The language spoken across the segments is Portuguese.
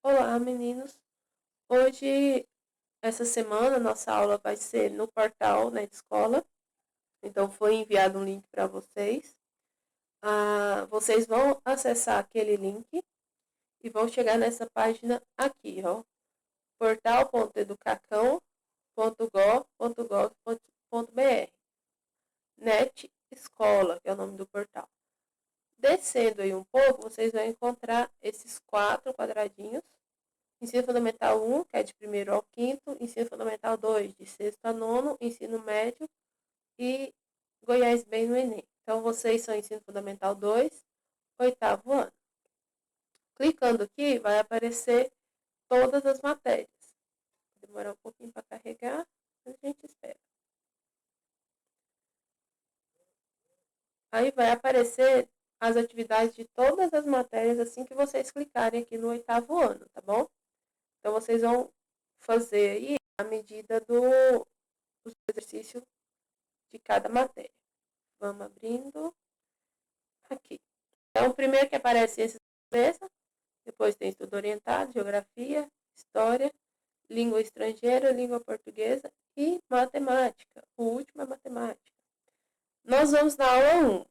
Olá, meninos. Hoje, essa semana, nossa aula vai ser no portal, na escola. Então, foi enviado um link para vocês. Vocês vão acessar aquele link e vão chegar nessa página aqui, ó. portal.educacão.gov.br. NET Escola, que é o nome do portal. Descendo aí um pouco, vocês vão encontrar esses 4 quadradinhos. Ensino Fundamental 1, que é de 1º ao 5º, Ensino Fundamental 2, de 6º a 9º, Ensino Médio e Goiás Bem no Enem. Então, vocês são Ensino Fundamental 2, 8º ano. Clicando aqui, vai aparecer todas as matérias. Vai demorar um pouquinho para carregar, mas a gente espera. Aí vai aparecer as atividades de todas as matérias assim que vocês clicarem aqui no 8º ano, tá bom? Então, vocês vão fazer aí a medida do exercício de cada matéria. Vamos abrindo aqui. Então, o primeiro que aparece é ciência da natureza, depois tem estudo orientado, geografia, história, língua estrangeira, língua portuguesa e matemática. O último é matemática. Nós vamos na aula 1.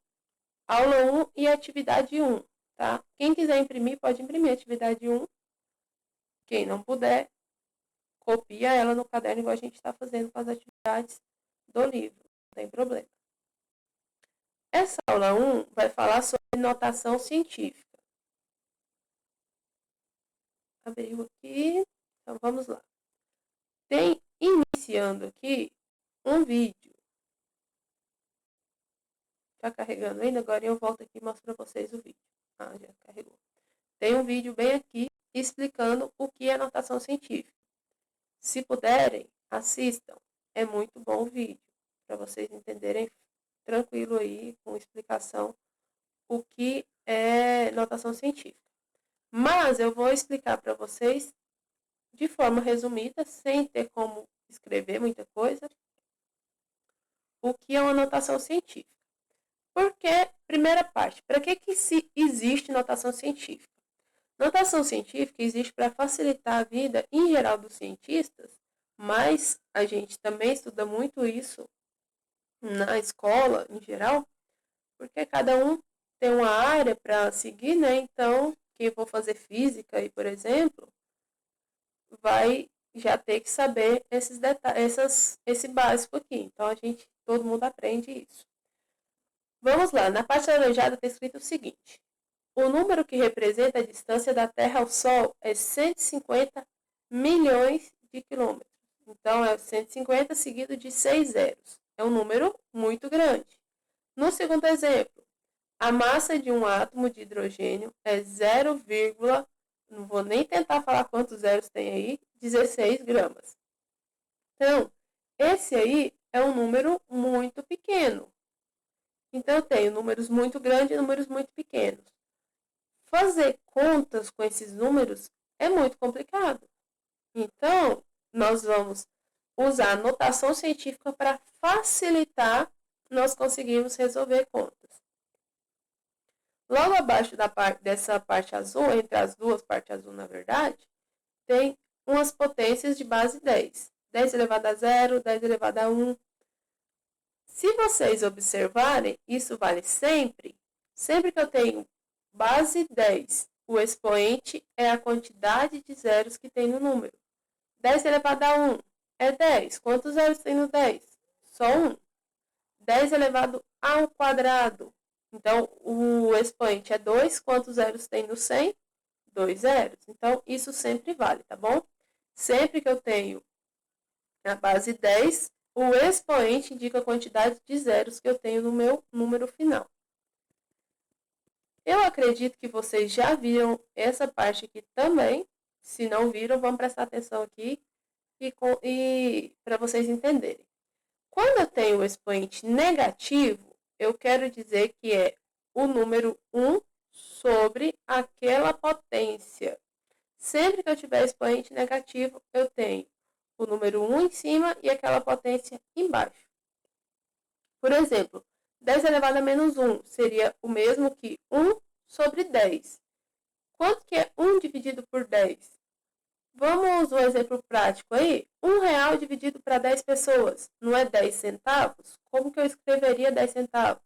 Aula 1 e atividade 1, tá? Quem quiser imprimir, pode imprimir a atividade 1. Quem não puder, copia ela no caderno, igual a gente está fazendo com as atividades do livro. Não tem problema. Essa aula 1 vai falar sobre notação científica. Abriu aqui. Então, vamos lá. Tem, iniciando aqui, um vídeo. Está carregando ainda? Agora eu volto aqui e mostro para vocês o vídeo. Já carregou. Tem um vídeo bem aqui explicando o que é notação científica. Se puderem, assistam. É muito bom o vídeo, para vocês entenderem tranquilo aí, com explicação, o que é notação científica. Mas eu vou explicar para vocês de forma resumida, sem ter como escrever muita coisa, o que é uma notação científica. Porque, primeira parte, para que existe notação científica? Notação científica existe para facilitar a vida em geral dos cientistas, mas a gente também estuda muito isso na escola em geral, porque cada um tem uma área para seguir, né? Então, quem for fazer física aí, por exemplo, vai já ter que saber esses detalhes, esse básico aqui. Então, todo mundo aprende isso. Vamos lá, na parte alaranjada está escrito o seguinte: o número que representa a distância da Terra ao Sol é 150 milhões de quilômetros. Então, é 150 seguido de 6 zeros. É um número muito grande. No segundo exemplo, a massa de um átomo de hidrogênio é 0, não vou nem tentar falar quantos zeros tem aí, 16 gramas. Então, esse aí é um número muito pequeno. Então, eu tenho números muito grandes e números muito pequenos. Fazer contas com esses números é muito complicado. Então, nós vamos usar a notação científica para facilitar nós conseguirmos resolver contas. Logo abaixo dessa parte azul, entre as duas partes azul, na verdade, tem umas potências de base 10. 10 elevado a 0, 10 elevado a 1. Se vocês observarem, isso vale sempre. Sempre que eu tenho base 10, o expoente é a quantidade de zeros que tem no número. 10 elevado a 1 é 10. Quantos zeros tem no 10? Só 1. 10 elevado ao quadrado. Então, o expoente é 2. Quantos zeros tem no 100? 2 zeros. Então, isso sempre vale, tá bom? Sempre que eu tenho a base 10, o expoente indica a quantidade de zeros que eu tenho no meu número final. Eu acredito que vocês já viram essa parte aqui também. Se não viram, vamos prestar atenção aqui e para vocês entenderem. Quando eu tenho o expoente negativo, eu quero dizer que é o número 1 sobre aquela potência. Sempre que eu tiver expoente negativo, eu tenho o número 1 em cima e aquela potência embaixo. Por exemplo, 10 elevado a menos 1 seria o mesmo que 1 sobre 10. Quanto que é 1 dividido por 10? Vamos um exemplo prático aí? R$ 1 dividido para 10 pessoas, não é 10 centavos? Como que eu escreveria 10 centavos?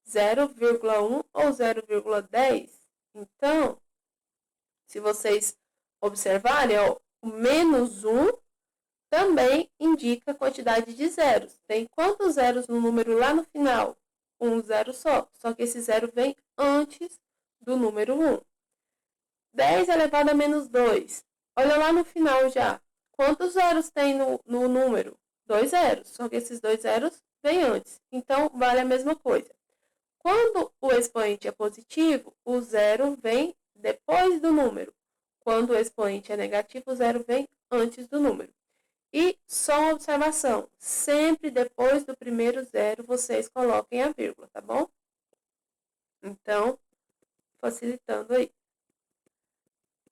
0,1 ou 0,10? Então, se vocês observarem, ó, o menos 1 também indica a quantidade de zeros. Tem quantos zeros no número lá no final? Um zero só que esse zero vem antes do número 1. 10 elevado a menos 2. Olha lá no final já. Quantos zeros tem no número? 2 zeros, só que esses 2 zeros vêm antes. Então, vale a mesma coisa. Quando o expoente é positivo, o zero vem depois do número. Quando o expoente é negativo, o zero vem antes do número. E só uma observação, sempre depois do primeiro zero, vocês coloquem a vírgula, tá bom? Então, facilitando aí.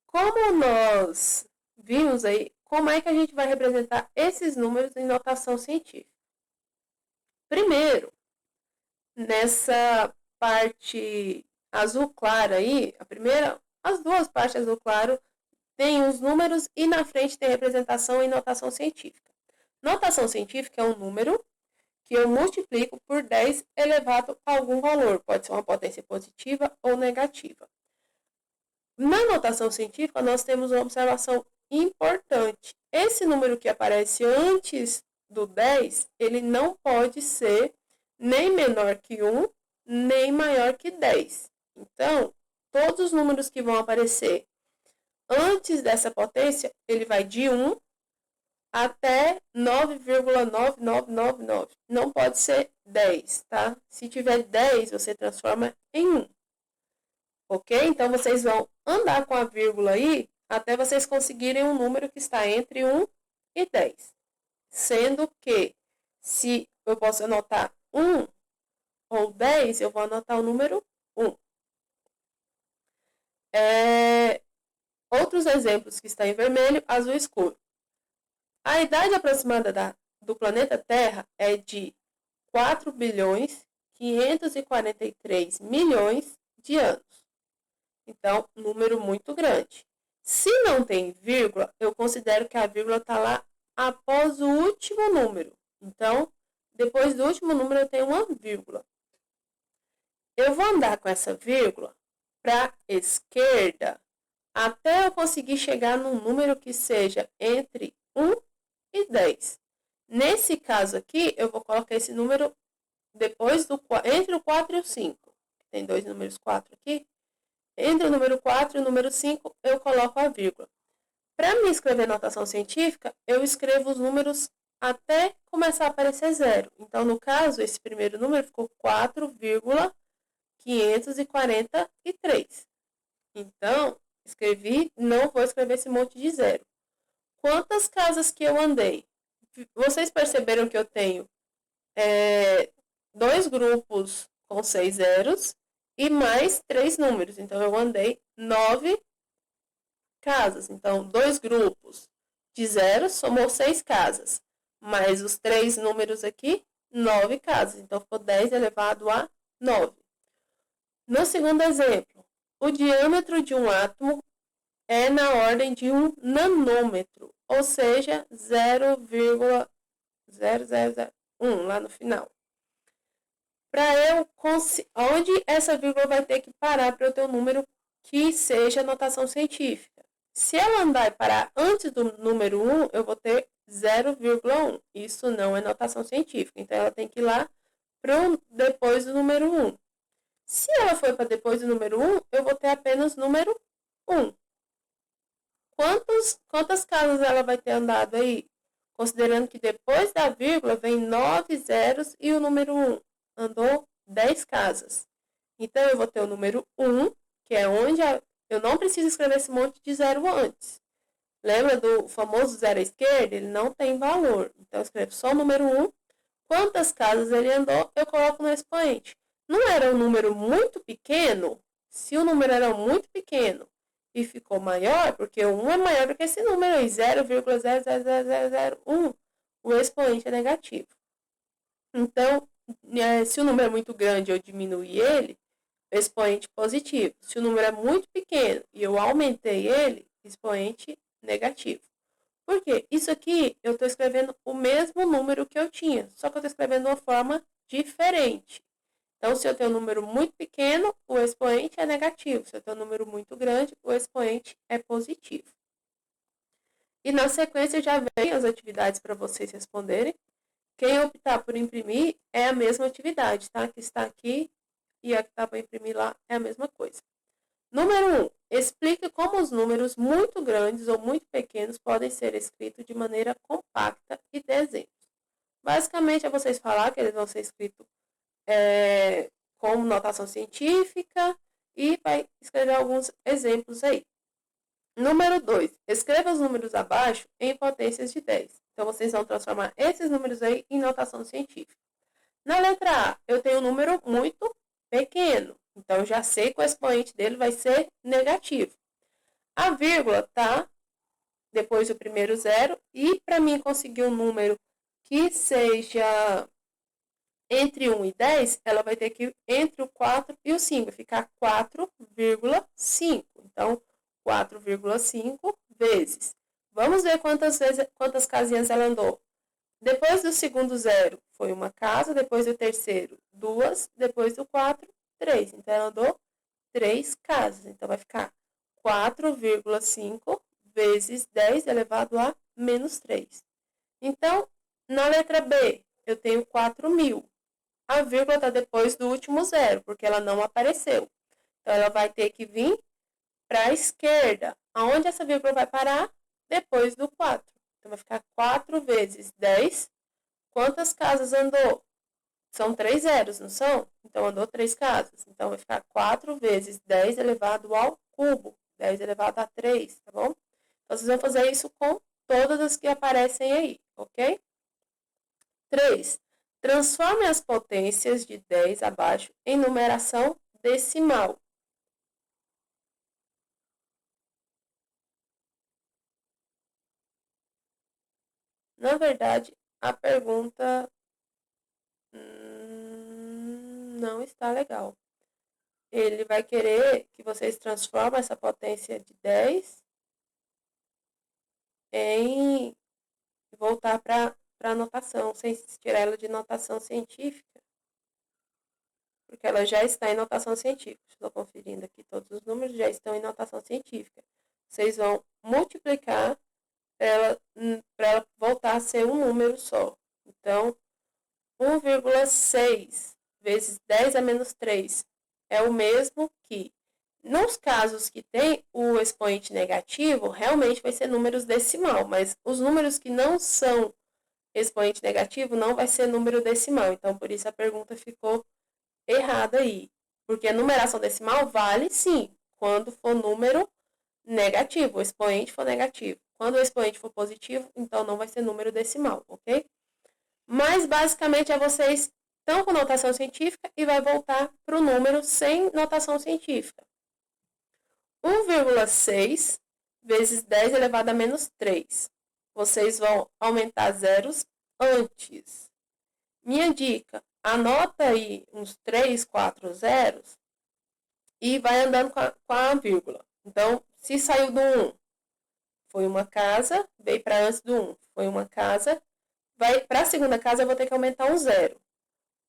Como nós vimos aí, como é que a gente vai representar esses números em notação científica? Primeiro, nessa parte azul claro aí, as duas partes azul claro tem os números e na frente tem representação em notação científica. Notação científica é um número que eu multiplico por 10 elevado a algum valor, pode ser uma potência positiva ou negativa. Na notação científica, nós temos uma observação importante. Esse número que aparece antes do 10, ele não pode ser nem menor que 1, nem maior que 10. Então, todos os números que vão aparecer antes dessa potência, ele vai de 1 até 9,9999. Não pode ser 10, tá? Se tiver 10, você transforma em 1. Ok? Então, vocês vão andar com a vírgula aí até vocês conseguirem um número que está entre 1 e 10. Sendo que, se eu posso anotar 1 ou 10, eu vou anotar o número 1. Outros exemplos que estão em vermelho, azul escuro. A idade aproximada do planeta Terra é de 4.543.000.000 de anos. Então, número muito grande. Se não tem vírgula, eu considero que a vírgula está lá após o último número. Então, depois do último número, eu tenho uma vírgula. Eu vou andar com essa vírgula para a esquerda até eu conseguir chegar num número que seja entre 1 e 10. Nesse caso aqui, eu vou colocar esse número depois entre o 4 e o 5. Tem dois números 4 aqui. Entre o número 4 e o número 5, eu coloco a vírgula. Para me escrever notação científica, eu escrevo os números até começar a aparecer zero. Então, no caso, esse primeiro número ficou 4,543. Então, escrevi, não vou escrever esse monte de zero. Quantas casas que eu andei? Vocês perceberam que eu tenho dois grupos com 6 zeros e mais 3 números. Então, eu andei 9 casas. Então, dois grupos de zeros somou 6 casas. Mais os 3 números aqui, 9 casas. Então, ficou 10 elevado a 9. No segundo exemplo, o diâmetro de um átomo é na ordem de 1 nanômetro, ou seja, 0,0001 lá no final. Onde essa vírgula vai ter que parar para eu ter um número que seja notação científica. Se ela andar e parar antes do número 1, eu vou ter 0,1. Isso não é notação científica. Então, ela tem que ir lá depois do número 1. Se ela for para depois do número 1, eu vou ter apenas número 1. Quantas casas ela vai ter andado aí? Considerando que depois da vírgula vem 9 zeros e o número 1. Andou 10 casas. Então, eu vou ter o número 1, que é onde eu não preciso escrever esse monte de zero antes. Lembra do famoso zero à esquerda? Ele não tem valor. Então, eu escrevo só o número 1. Quantas casas ele andou, eu coloco no expoente. Não era um número muito pequeno? Se o número era muito pequeno e ficou maior, porque o 1 é maior do que esse número aí, 0,00001, o expoente é negativo. Então, se o número é muito grande eu diminuí ele, expoente positivo. Se o número é muito pequeno e eu aumentei ele, expoente negativo. Por quê? Isso aqui eu estou escrevendo o mesmo número que eu tinha, só que eu estou escrevendo de uma forma diferente. Então, se eu tenho um número muito pequeno, o expoente é negativo. Se eu tenho um número muito grande, o expoente é positivo. E na sequência já vem as atividades para vocês responderem. Quem optar por imprimir é a mesma atividade, tá? Que está aqui e a que está para imprimir lá é a mesma coisa. Número 1. Explique como os números muito grandes ou muito pequenos podem ser escritos de maneira compacta e dê exemplos. Basicamente, é vocês falar que eles vão ser escritos como notação científica e vai escrever alguns exemplos aí. Número 2. Escreva os números abaixo em potências de 10. Então, vocês vão transformar esses números aí em notação científica. Na letra A, eu tenho um número muito pequeno. Então, eu já sei que o expoente dele vai ser negativo. A vírgula está depois do primeiro zero. E para mim conseguir um número que seja entre 1 e 10, ela vai ter que ir entre o 4 e o 5, vai ficar 4,5. Então, 4,5 vezes. Vamos ver quantas casinhas ela andou. Depois do segundo zero, foi uma casa. Depois do terceiro, 2. Depois do 4, 3. Então, ela andou 3 casas. Então, vai ficar 4,5 vezes 10 elevado a menos 3. Então, na letra B, eu tenho 4.000. A vírgula está depois do último zero, porque ela não apareceu. Então, ela vai ter que vir para a esquerda. Aonde essa vírgula vai parar? Depois do 4. Então, vai ficar 4 vezes 10. Quantas casas andou? São 3 zeros, não são? Então, andou 3 casas. Então, vai ficar 4 vezes 10 elevado ao cubo. 10 elevado a 3, tá bom? Então, vocês vão fazer isso com todas as que aparecem aí, ok? 3. Transforme as potências de 10 abaixo em numeração decimal. Na verdade, a pergunta não está legal. Ele vai querer que vocês transformem essa potência de 10 em voltar para a notação, sem tirar ela de notação científica, porque ela já está em notação científica. Estou conferindo aqui, todos os números já estão em notação científica. Vocês vão multiplicar para ela voltar a ser um número só. Então, 1,6 vezes 10 a menos 3 é o mesmo que, nos casos que tem o expoente negativo, realmente vai ser números decimal, mas os números que não são expoente negativo não vai ser número decimal. Então, por isso a pergunta ficou errada aí. Porque a numeração decimal vale sim, quando for número negativo, o expoente for negativo. Quando o expoente for positivo, então não vai ser número decimal, ok? Mas basicamente é vocês estão com notação científica e vai voltar para o número sem notação científica. 1,6 vezes 10 elevado a menos 3. Vocês vão aumentar zeros antes. Minha dica, anota aí uns 3, 4 zeros e vai andando com a vírgula. Então, se saiu do 1, foi uma casa, veio para antes do 1, foi uma casa. Para a segunda casa, eu vou ter que aumentar um zero.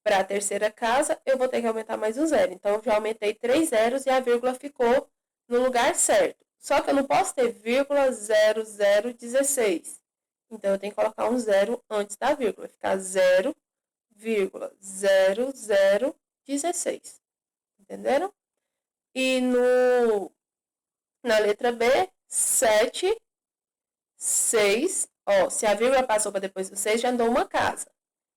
Para a terceira casa, eu vou ter que aumentar mais um zero. Então, eu já aumentei 3 zeros e a vírgula ficou no lugar certo. Só que eu não posso ter vírgula 0016. Então, eu tenho que colocar um zero antes da vírgula. Vai ficar 0,0016. Entenderam? E na letra B, 7, 6. Ó, se a vírgula passou para depois do 6, já andou uma casa.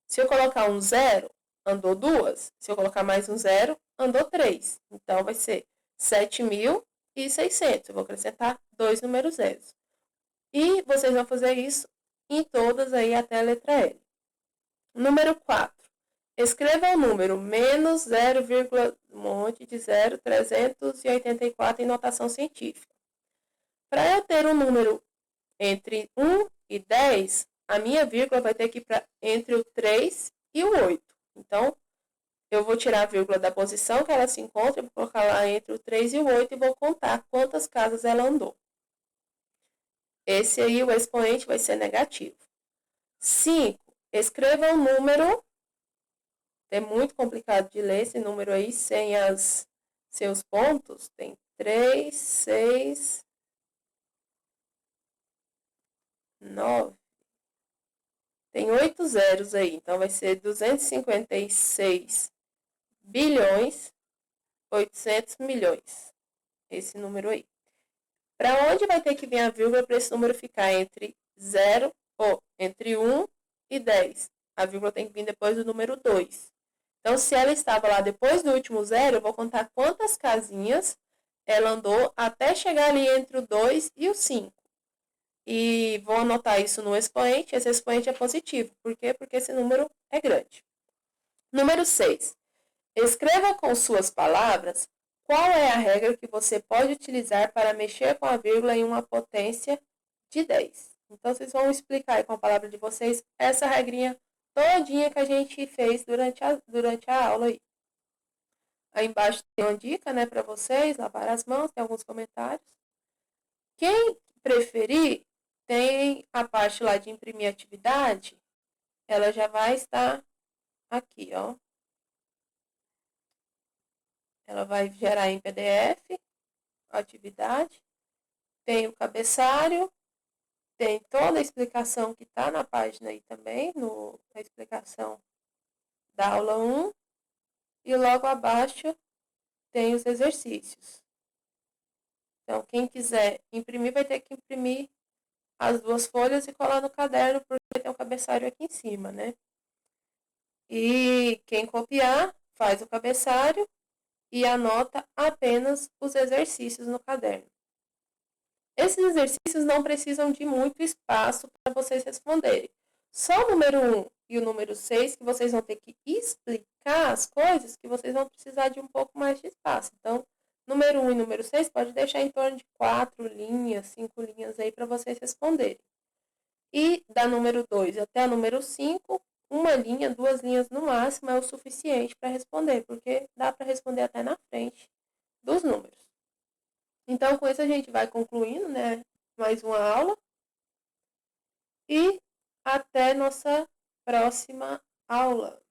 Se eu colocar um zero, andou 2. Se eu colocar mais um zero, andou 3. Então, vai ser 7.600. Eu vou acrescentar 2 números zeros. E vocês vão fazer isso em todas aí até a letra L. Número 4. Escreva o número menos 0, um monte de 0, 384 em notação científica. Para eu ter um número entre 1 e 10, a minha vírgula vai ter que ir entre o 3 e o 8. Então, eu vou tirar a vírgula da posição que ela se encontra, vou colocar lá entre o 3 e o 8 e vou contar quantas casas ela andou. Esse aí, o expoente vai ser negativo. 5. Escreva um número. É muito complicado de ler esse número aí sem seus pontos. Tem 3, 6, 9. Tem 8 zeros aí. Então, vai ser 256 bilhões, 800 milhões. Esse número aí. Para onde vai ter que vir a vírgula para esse número ficar entre 0 ou entre 1 e 10? A vírgula tem que vir depois do número 2. Então, se ela estava lá depois do último zero, eu vou contar quantas casinhas ela andou até chegar ali entre o 2 e o 5. E vou anotar isso no expoente. Esse expoente é positivo. Por quê? Porque esse número é grande. Número 6. Escreva com suas palavras qual é a regra que você pode utilizar para mexer com a vírgula em uma potência de 10. Então, vocês vão explicar aí com a palavra de vocês essa regrinha todinha que a gente fez durante a aula aí. Aí embaixo tem uma dica, né, para vocês, lavar as mãos, tem alguns comentários. Quem preferir, tem a parte lá de imprimir atividade, ela já vai estar aqui, ó. Ela vai gerar em PDF a atividade, tem o cabeçalho, tem toda a explicação que está na página aí também, na explicação da aula 1, e logo abaixo tem os exercícios. Então, quem quiser imprimir, vai ter que imprimir as duas folhas e colar no caderno, porque tem o cabeçalho aqui em cima, né? E quem copiar, faz o cabeçalho e anota apenas os exercícios no caderno. Esses exercícios não precisam de muito espaço para vocês responderem. Só o número 1 e o número 6 que vocês vão ter que explicar as coisas, que vocês vão precisar de um pouco mais de espaço. Então, número 1 e número 6 pode deixar em torno de 4 linhas, 5 linhas aí para vocês responderem. E da número 2 até a número 5, uma linha, 2 linhas no máximo é o suficiente para responder, porque dá para responder até na frente dos números. Então, com isso a gente vai concluindo, né, mais uma aula. E até nossa próxima aula.